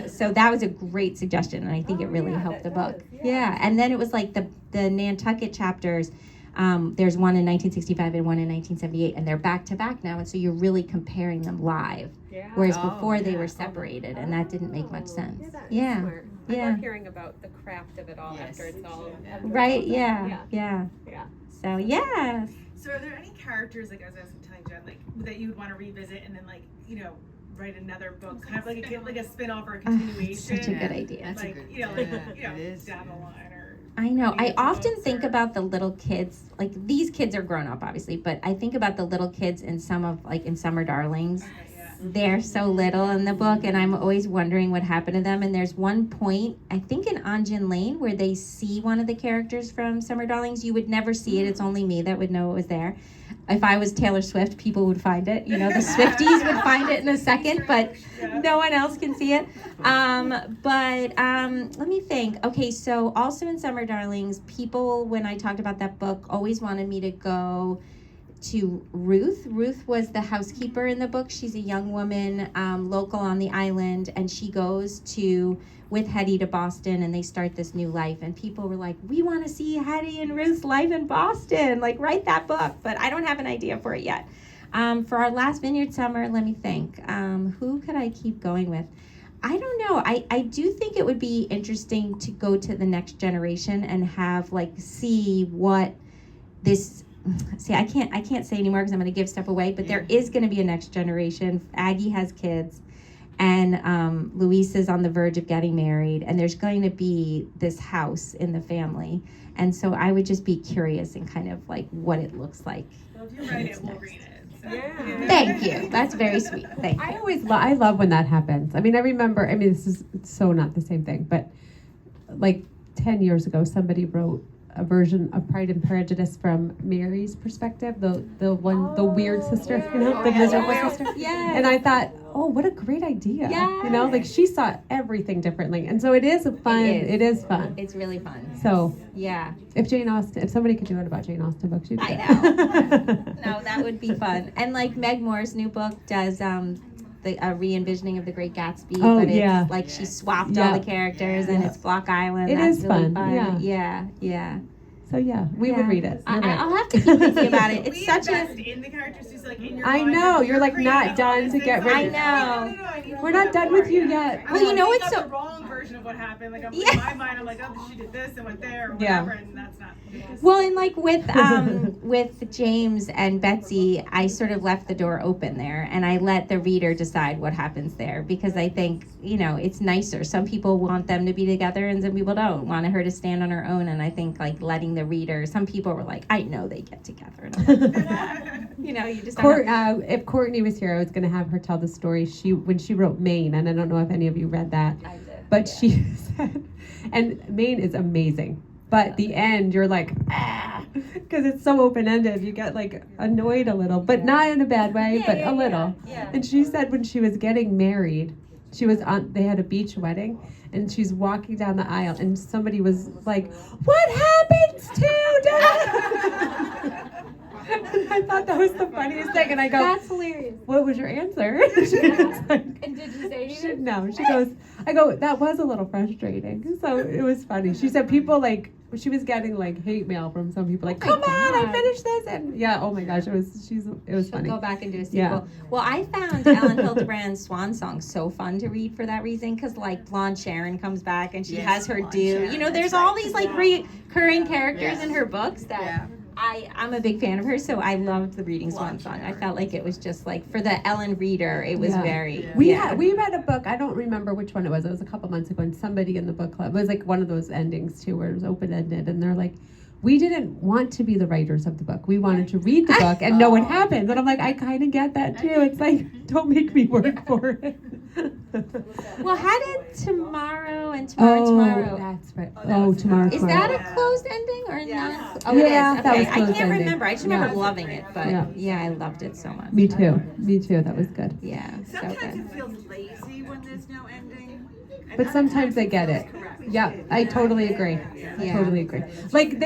So that was a great suggestion, and I think it really helped the book. Yeah, and then it was like the Nantucket chapters. There's one in 1965 and one in 1978, and they're back to back now, and so you're really comparing them live. Whereas before they were separated, and that didn't make much sense. Yeah. I love hearing about the craft of it all after it's all Right, yeah. So, yes. So are there any characters, like I was telling Jen, like that you would want to revisit and then like, write another book, kind of like a spin-off or a continuation? Such a good idea. That's like, down the line or... I know. I often think about the little kids. Like, these kids are grown up, obviously, but I think about the little kids in in Summer Darlings. They're so little in the book, and I'm always wondering what happened to them. And there's one point, I think in Anjin Lane, where they see one of the characters from Summer Darlings. You would never see it. It's only me that would know it was there. If I was Taylor Swift, people would find it. The Swifties would find it in a second, but no one else can see it. Let me think. Okay, so also in Summer Darlings, people, when I talked about that book, always wanted me to go to Ruth. Ruth was the housekeeper in the book. She's a young woman, local on the island, and she goes with Hetty to Boston, and they start this new life. And people were like, we want to see Hetty and Ruth's life in Boston. Like, write that book. But I don't have an idea for it yet. For our last Vineyard summer, let me think. Who could I keep going with? I don't know. I do think it would be interesting to go to the next generation and have see what this... See, I can't say anymore because I'm going to give stuff away, but there is going to be a next generation. Aggie has kids, and Luis is on the verge of getting married, and there's going to be this house in the family. And so I would just be curious and kind of what it looks like. Well, if you write it, we'll read it. So. Yeah. Thank you. That's very sweet. Thank you. I love when that happens. I remember, this is so not the same thing, but 10 years ago, somebody wrote a version of Pride and Prejudice from Mary's perspective, the weird sister, the miserable sister. Yeah. And I thought, oh, what a great idea. Yeah. She saw everything differently. And so it is fun. It is fun. It's really fun. So yeah. If somebody could do it about Jane Austen books, you could. I know. No, that would be fun. And Meg Moore's new book does a re-envisioning of The Great Gatsby, but it's she swapped all the characters and it's Block Island. That's is really fun. Yeah. So we would read it. I'll have to keep thinking about it. It's such in the characters, just in your I mind, know, you're not done to get rid of it. I know. We're not done with you yet. Well, it's the wrong version of what happened. In my mind, I'm like, oh, she did this and went there or whatever, and that's not. Well, and with James and Betsy, I sort of left the door open there, and I let the reader decide what happens there, because I think it's nicer. Some people want them to be together, and some people don't want her to stand on her own. And I think letting the reader. Some people were like, I know they get together. And I'm like, you just. If Courtney was here, I was going to have her tell the story. When she wrote Maine, and I don't know if any of you read that. I did. But she said, and Maine is amazing. But the end, you're like, because it's so open-ended. You get annoyed a little, but not in a bad way, but a little. Yeah. And she said when she was getting married, they had a beach wedding, and she's walking down the aisle, and somebody was like, what happens to Dad? And I thought that was the funniest thing, and I go, that's hilarious. What was your answer? And did you say anything? No, I go, that was a little frustrating. So it was funny. She said people she was getting hate mail from some people come on, I finished this, and oh my gosh, it was She'll funny. Go back and do a sequel. Yeah. Well, I found Ellen Hildebrand's Swan Song so fun to read for that reason, because Blonde Sharon comes back and she has her due. Sharon, there's all these recurring characters in her books that I'm a big fan of hers, so I loved the Reading Swan song. I felt like it was just like for the Ellen reader, it was very. We read a book. I don't remember which one it was. It was a couple months ago, and somebody in the book club, it was like one of those endings too, where it was open ended, and they're like, we didn't want to be the writers of the book. We wanted to read the book and know what happens. And I'm like, I kind of get that too. It's like, don't make me work for it. Well, how did Tomorrow and Tomorrow? That's right. Tomorrow. Is that a closed ending or not? Oh, Yeah, it is. that Okay. was I closed can't ending. remember. I just remember Yeah. loving it, but I loved it so much. Me too. That was good. Yeah, so Sometimes good. it feels lazy when there's no ending. and But other sometimes times they it get feels it. correct. Yeah, I totally agree. Yeah. Totally agree. Like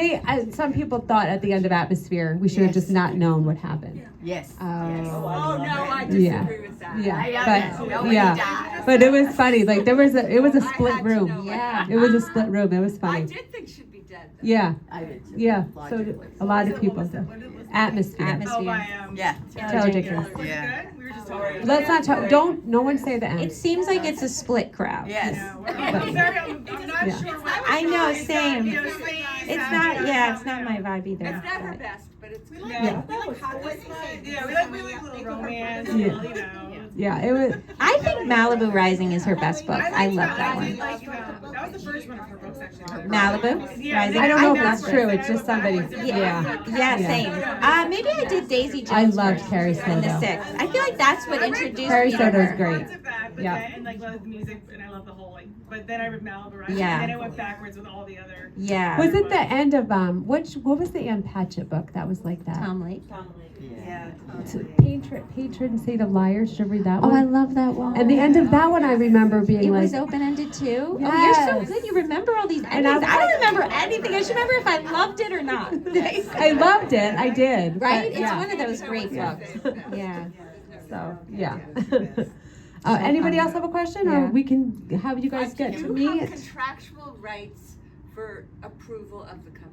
some people thought at the end of Atmosphere, we should have just not known what happened. Yes. Oh. Oh, no, I Yeah. disagree with that. Yeah, but it was funny. Like it was a split room. Yeah. It was a split room. It was I funny. did think she'd be dead. Though. Yeah, I did too. yeah. So did a lot of people. did. Atmosphere. Atmosphere. Oh, by Yeah. Taylor Jenkins. Was it Yeah. good? We were just talking. Let's not talk. Don't. No one say the end. It seems like it's a split crowd. Yes. I'm not Yeah. sure what. I know, it's not, same. you know, same, It's sad, not. you know, Yeah, it's something, not you my know. vibe either. It's not her but- best, but it's good. Yeah. We like hot boys vibes. Yeah, we like little romance, Yeah. you know. Yeah, it was. I think Malibu Rising is her best book. I love that I did one. like that was the first one of her books, actually. Malibu Yeah, Rising. I don't know if loved that's it. true. It's just somebody. Yeah, Yeah. same. Maybe I did Daisy Jones. I loved first Carrie in the Soto. sixth. I feel like that's what introduced Carrie me to Soto's her. great. Parts of that, but Yeah. then, and like love the music, and I love the whole like. But then I read Malibu Rising, Yeah. and then I went backwards with all the other. Yeah. Was it the end of what was the Ann Patchett book that was like that? Tom Lake? Yeah. Patron Saint of Liars. Did you ever read that Oh, one? I love that one. And the end of that one, I remember being It like, was open ended too. Oh, you're Yes. so good. You remember all these And endings. I- I don't remember anything. I just remember if I loved it or not. I loved it. I did. Right? But, It's yeah. one of those great books. Yeah. So yeah. Anybody else have a question, or Yeah. we can have you guys get to Do me? you have contractual rights for approval of the cover?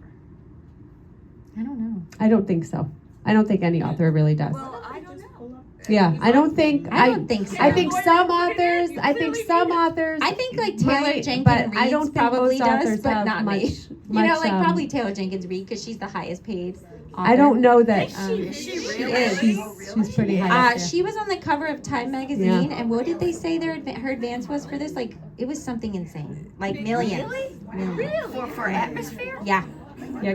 I don't know. I don't think so. I don't think any author really does. Well, I don't know. Yeah, I don't think. I don't think so. I think some authors. I think some authors. I think like Taylor might, Jenkins but Reid I don't think probably most does, authors but have not much. me. much, You know, like um, probably Taylor Jenkins Reid because she's the highest paid author. I don't know that. Is she really? is. She's pretty high. up there. She was on the cover of Time magazine, and what did they say her advance was for this? Like, it was something insane, like millions. Really? Millions. Really? For atmosphere? Yeah. Yeah,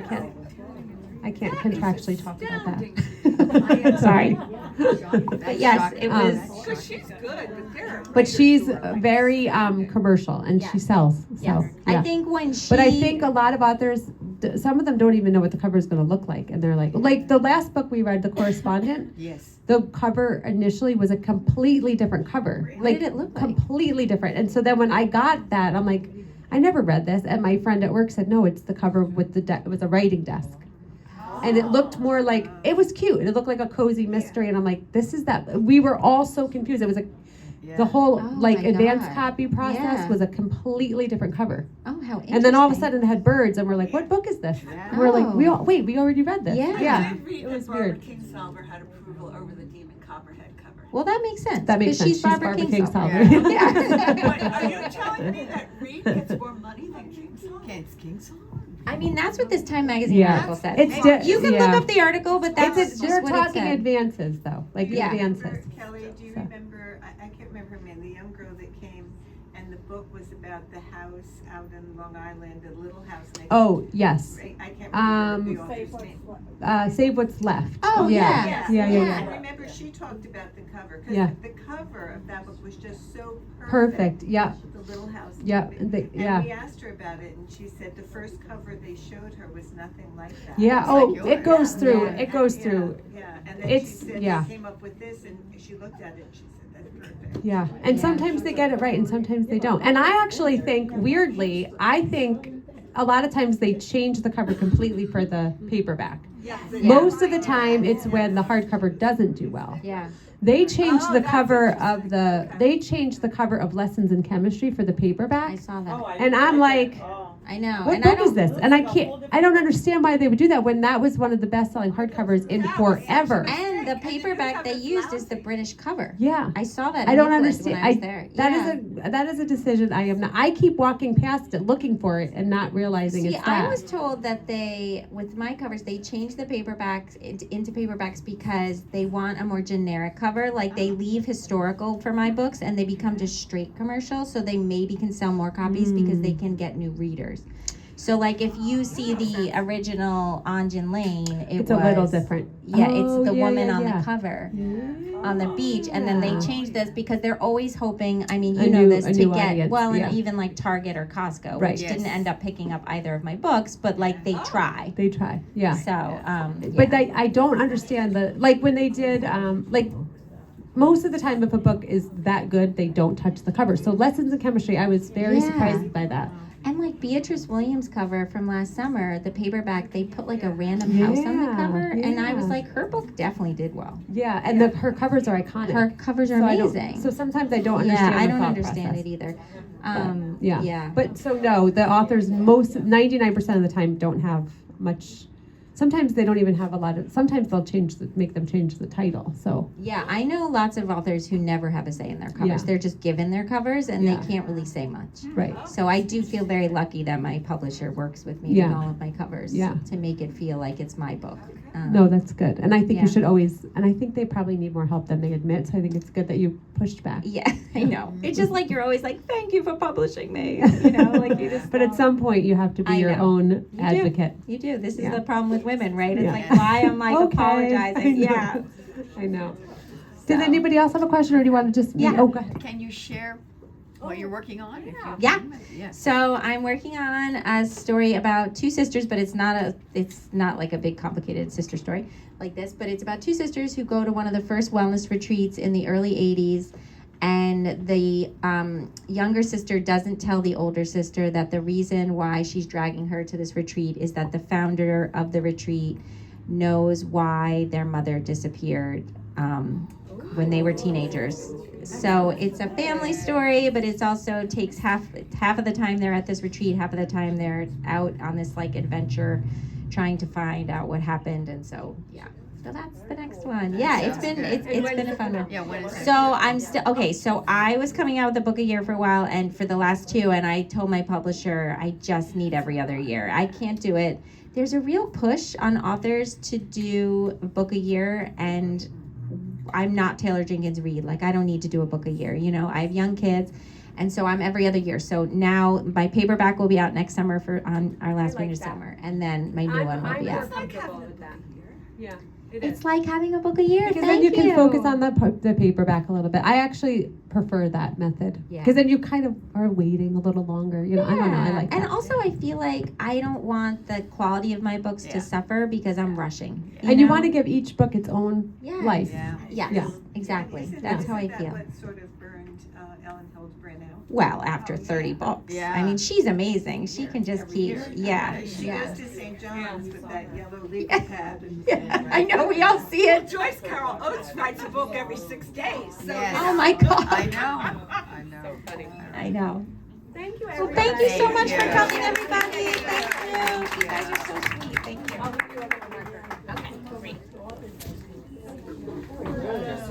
I can't contractually talk about that. Sorry. But yes, it was. Because she's good, but they're. But she's very commercial, and she sells. So Yes. yeah. I think when she. But I think a lot of authors, some of them don't even know what the cover is going to look like, and they're like the last book we read, The Correspondent. Yes. The cover initially was a completely different cover. What did it look like? Completely different. And so then when I got that, I'm like, I never read this. And my friend at work said, no, it's the cover with it was a writing desk. And it looked more like, it was cute. It looked like a cozy mystery. And I'm like, this is that. We were all so confused. It was the whole Oh like my advanced God. copy process Yeah. was a completely different cover. Oh, how interesting. And then all of a sudden it had birds, and we're like, what book is this? And we're like, Oh. we already read this. Yeah. Yeah. I read It was that Barbara weird. Kingsolver had approval over the Demon Copperhead cover. Well, that makes sense. That makes 'cause sense. She's Barbara Kingsolver. Kingsolver. Yeah. But are you telling me that Reed gets more money than Kingsolver? Kingsolver? I mean, that's what this Time magazine Yeah. article said. It's You can yeah. look up the article, but that's It's just they're what it talking said. advances though, like Yeah. advances. Kelley, do you So. remember, I can't remember her name, the young girl that came, and the book was about the house out in Long Island, a little house next. Oh yes, I can't remember the author's name. Save What's Left. Oh, yeah, yeah. yeah. I remember she talked about the cover, Yeah. because the cover of that book was just so Perfect. Yeah, The little house. yeah, And we yeah. asked her about it, and she said the first cover they showed her was nothing like that. Yeah. It's Oh, like it goes Yeah. through. Yeah. It goes through. Yeah, and then It's- she said yeah. they came up with this, and she looked at it, and she said, that's perfect. Yeah, and Yeah. sometimes they get it right, and sometimes they don't. And I actually think, weirdly, a lot of times they change the cover completely for the paperback. Yeah. Most of the time, it's when the hardcover doesn't do well. Yeah. They changed Oh, the that's cover interesting. of Lessons in Chemistry for the paperback. I saw that. And I'm like, I know. What and I book is don't, this? And I don't understand why they would do that when that was one of the best-selling hardcovers in forever. And the paperback they used is the British cover. Yeah. I saw that. I in don't Euclid understand. when I was there. That is a decision I am not. I keep walking past it, looking for it, and not realizing See, it's that. I was told that with my covers, they changed the paperbacks into paperbacks because they want a more generic cover. Like they leave historical for my books and they become just straight commercial, so they maybe can sell more copies because they can get new readers. So like if you see the original Anjin Lane, it's a little different. Yeah, Oh, it's the yeah, woman yeah, on yeah. the cover on the beach, and then they changed this because they're always hoping. I mean, A you know new- this a to new get audience, well, and yeah. even like Target or Costco, Right. which Yes. didn't end up picking up either of my books, but like they try. They try. Yeah. So, yeah. But I don't understand like when they did like most of the time if a book is that good they don't touch the cover. So Lessons in Chemistry, I was very Yeah. surprised by that. And like Beatrice Williams' cover from last summer, the paperback, they put like a random house on the Yeah, cover, and I was yeah. like, her book definitely did well. Yeah, and her covers are iconic. Her covers are So I don't- amazing. So sometimes I don't understand. Yeah, I the don't thought understand process. it either. Yeah. Yeah. But so no, the authors 99% of the time don't have much. Sometimes they don't even have a lot of. Sometimes they'll make them change the title. So Yeah, I know lots of authors who never have a say in their covers. Yeah. They're just given their covers and Yeah. they can't really say much. right. So I do feel very lucky that my publisher works with me Yeah. on all of my covers Yeah. to make it feel like it's my book. No, that's good. And I think Yeah. you should always. And I think they probably need more help than they admit. So I think it's good that you pushed back. Yeah, I know. It's just like you're always like, thank you for publishing me. You know, like you just. But at don't- some point, you have to be I your know. own You do. advocate. You do. This is Yeah. the problem with women, right? It's Yeah. like why I'm like Okay, apologizing. I know. Yeah. I know. Did anybody else have a question, or do you want to just? Yeah. Oh, go ahead. Can you share what you're working on? If you Yeah. can? Yeah. So I'm working on a story about two sisters, but it's not like a big complicated sister story like this, but it's about two sisters who go to one of the first wellness retreats in the early 80s, and the younger sister doesn't tell the older sister that the reason why she's dragging her to this retreat is that the founder of the retreat knows why their mother disappeared when they were teenagers. So it's a family story, but it's also takes half of the time they're at this retreat, half of the time they're out on this like adventure trying to find out what happened. And so so that's the next one. Yeah, it's been a fun one. Yeah, when is it? So I'm still okay. So I was coming out with a book a year for a while, and for the last two, and I told my publisher I just need every other year. I can't do it. There's a real push on authors to do a book a year, and I'm not Taylor Jenkins Reid. Like I don't need to do a book a year. You know, I have young kids, and so I'm every other year. So now my paperback will be out next summer on our last winter summer, and then my new one will be out. comfortable with that. Yeah. It's like having a book a year. Because Thank then you can focus on the paperback a little bit. I actually prefer that method. Yeah. Because then you kind of are waiting a little longer. You know, I don't know. I like that. And also, I feel like I don't want the quality of my books Yeah. to suffer because I'm rushing. And you know? want to give each book its own Yes. life. Yeah. Yes, Yeah. exactly. Isn't That's how I isn't that feel. what sort of burned Ellen Hildebrandt out? Well, after 30 books. Yeah. I mean, she's amazing. She can just Every keep, year. yeah. She Yeah. goes to St. John's with that yellow legal pad. And I know, we all see it. Joyce Carol Oates writes a book every 6 days. So Yes. Oh my God. I know. I know. Thank you, Well, thank you so much for you. coming, everybody. Thank you. You guys are so sweet. Thank you.